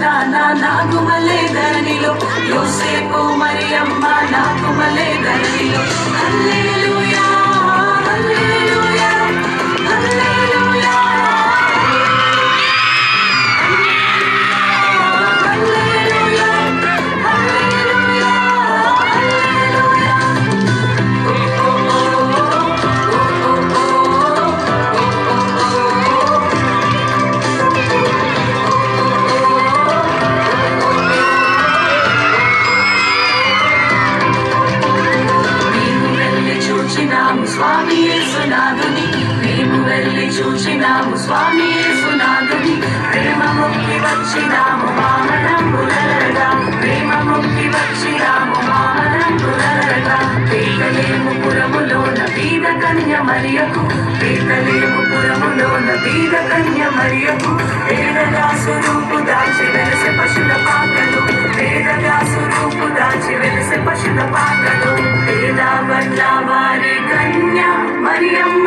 నాకు మళ్ళీ ధరణిలో యోసేపు మరియమ్మ నాకు మళ్ళీ ధరణిలో హల్లెలూయా హల్లెలూయా హల్లెలూయా స్వామి యేసునాథుని మేము వెళ్ళి చూచినాము స్వామి యేసునాథుని ప్రేమ మొక్కి వచ్చినాము వామనంబులరగా ప్రేమ మొక్కి వచ్చినాము వామనంబులరగా బేతలేము పురములోన బీద కన్య మరియకు బేతలేము పురములోన బీద కన్య మరియకు పేదగా స్వరూపు దాచి వెలసె పశుల పాకలు పేదగా స్వరూపు దాచి వెలసె పశుల పాకలు పేద బండ్ల వారి కన్య మరియమ్మ